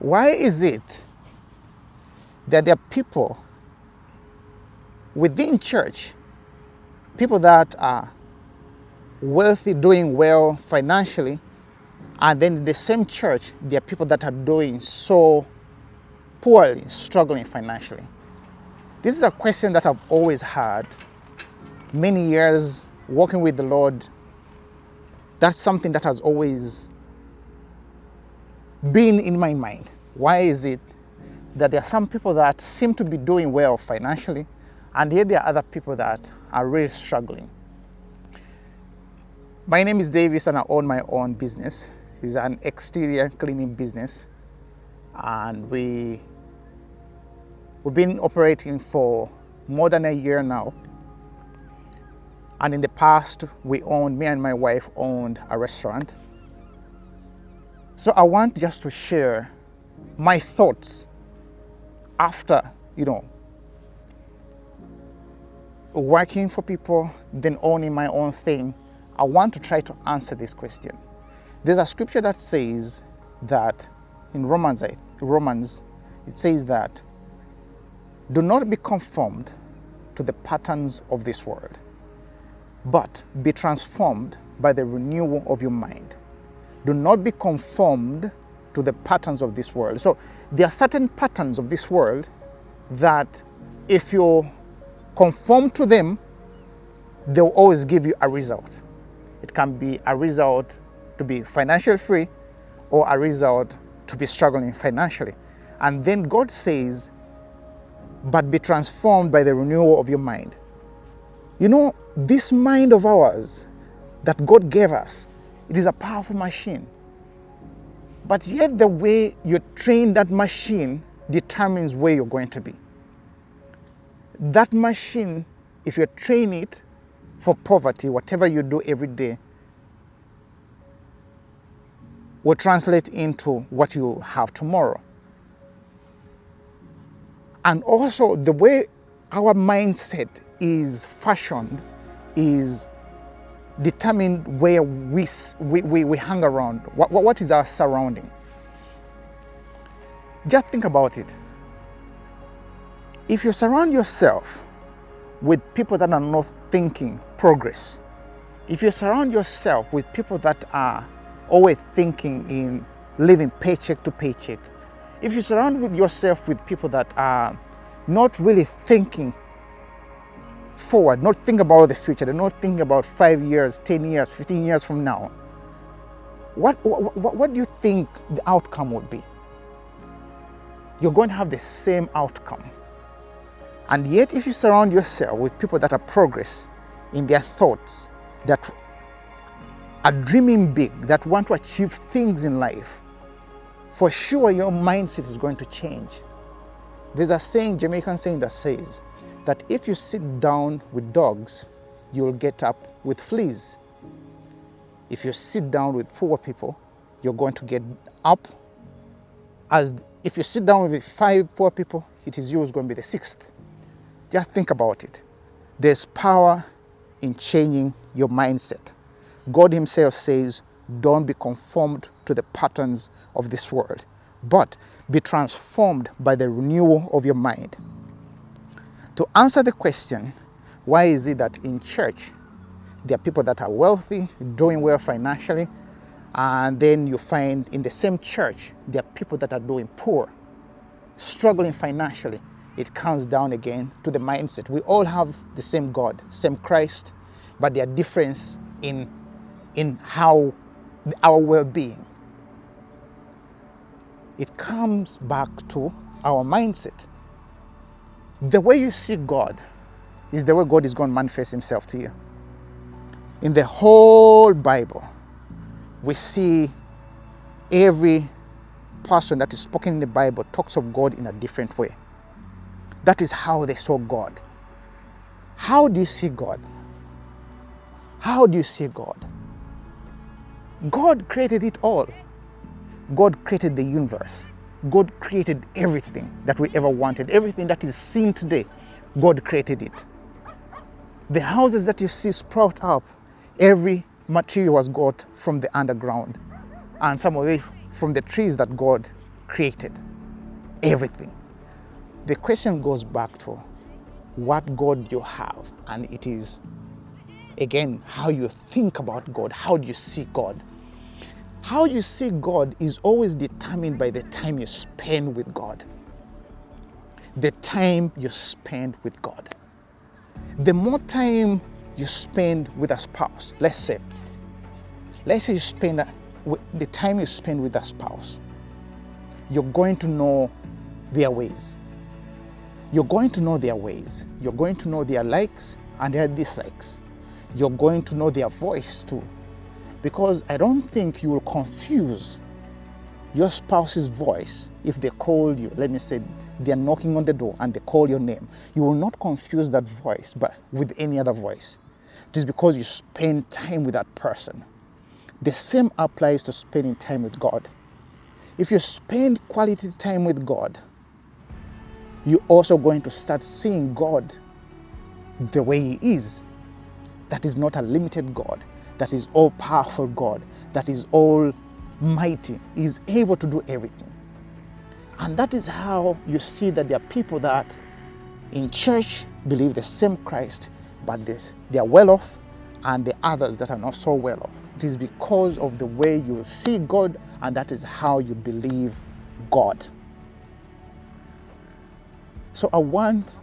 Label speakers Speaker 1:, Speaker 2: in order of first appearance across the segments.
Speaker 1: Why is it that there are people within church, people that are wealthy, doing well financially, and then in the same church, there are people that are doing so poorly, struggling financially? This is a question that I've always had. Many years walking with the Lord, that's something that has always been in my mind. Why is it that there are some people that seem to be doing well financially, and yet there are other people that are really struggling? My name is Davis and I own my own business. It's an exterior cleaning business, and we've been operating for more than a year now. And in the past, me and my wife owned a restaurant. So I want just to share my thoughts after, working for people, then owning my own thing. I want to try to answer this question. There's a scripture that says that in Romans, it says that, do not be conformed to the patterns of this world, but be transformed by the renewal of your mind. Do not be conformed to the patterns of this world. So there are certain patterns of this world that if you conform to them, they'll always give you a result. It can be a result to be financially free, or a result to be struggling financially. And then God says, but be transformed by the renewal of your mind. This mind of ours that God gave us, it is a powerful machine. But yet the way you train that machine determines where you're going to be. That machine, if you train it for poverty, whatever you do every day will translate into what you have tomorrow. And also the way our mindset is fashioned is determined where we hang around. What is our surrounding? Just think about it. If you surround yourself with people that are not thinking progress, if you surround yourself with people that are always thinking in living paycheck to paycheck, if you surround yourself with people that are not really thinking forward, not thinking about the future, they're not thinking about 5 years, 10 years, 15 years from now, what do you think the outcome would be? You're going to have the same outcome. And yet, if you surround yourself with people that are progress in their thoughts, that are dreaming big, that want to achieve things in life, for sure your mindset is going to change. There's a saying, Jamaican saying, that says that if you sit down with dogs, you'll get up with fleas. If you sit down with poor people, you're going to get up. As if you sit down with 5 poor people, it is you who's going to be the 6th. Just think about it. There's power in changing your mindset. God himself says, don't be conformed to the patterns of this world, but be transformed by the renewal of your mind. To answer the question, why is it that in church there are people that are wealthy, doing well financially, and then you find in the same church there are people that are doing poor, struggling financially? It comes down again to the mindset. We all have the same God, same Christ, but there are differences in how our well-being. It comes back to our mindset. The way you see God is the way God is going to manifest himself to you. In the whole Bible, we see every person that is spoken in the Bible talks of God in a different way. That is how they saw God. How do you see God? How do you see God? God created it all. God created the universe. God created everything that we ever wanted. Everything that is seen today, God created it. The houses that you see sprout up, every material was got from the underground, and some of it from the trees that God created everything. The question goes back to what God you have, and it is, again, how you think about God. How do you see God? How you see God is always determined by the time you spend with God. The time you spend with God. The more time you spend with a spouse, let's say you spend the time you spend with a spouse, you're going to know their ways. You're going to know their ways. You're going to know their likes and their dislikes. You're going to know their voice too. Because I don't think you will confuse your spouse's voice if they called you. Let me say they're knocking on the door and they call your name. You will not confuse that voice but with any other voice. It is because you spend time with that person. The same applies to spending time with God. If you spend quality time with God, you're also going to start seeing God the way He is. That is not a limited God. That is all-powerful God. That is almighty. He is able to do everything. And that is how you see that there are people that in church believe the same Christ, but they are well off, and the others that are not so well off. It is because of the way you see God, and that is how you believe God. So I want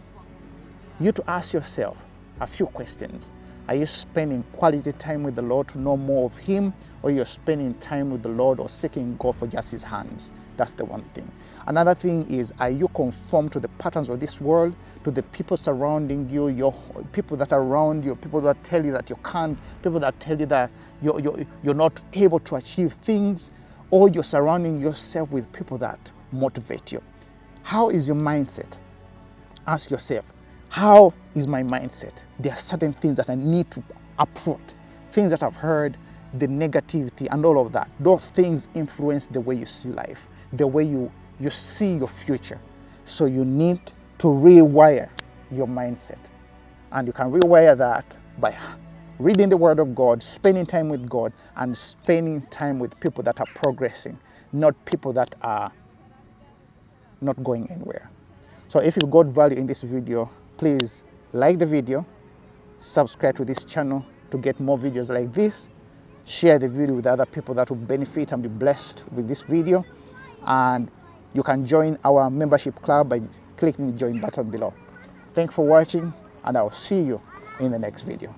Speaker 1: you to ask yourself a few questions. Are you spending quality time with the Lord to know more of Him, or you're spending time with the Lord or seeking God for just His hands? That's the one thing. Another thing is, are you conformed to the patterns of this world, to the people surrounding you, your people that are around you, people that tell you that you can't, people that tell you that you're not able to achieve things, or you're surrounding yourself with people that motivate you? How is your mindset? Ask yourself, how is my mindset? There are certain things that I need to uproot, things that I've heard, the negativity and all of that. Those things influence the way you see life, the way you see your future. So you need to rewire your mindset. And you can rewire that by reading the Word of God, spending time with God, and spending time with people that are progressing, not people that are not going anywhere. So if you got value in this video, please like the video, subscribe to this channel to get more videos like this, share the video with other people that will benefit and be blessed with this video, and you can join our membership club by clicking the join button below. Thanks for watching, and I'll see you in the next video.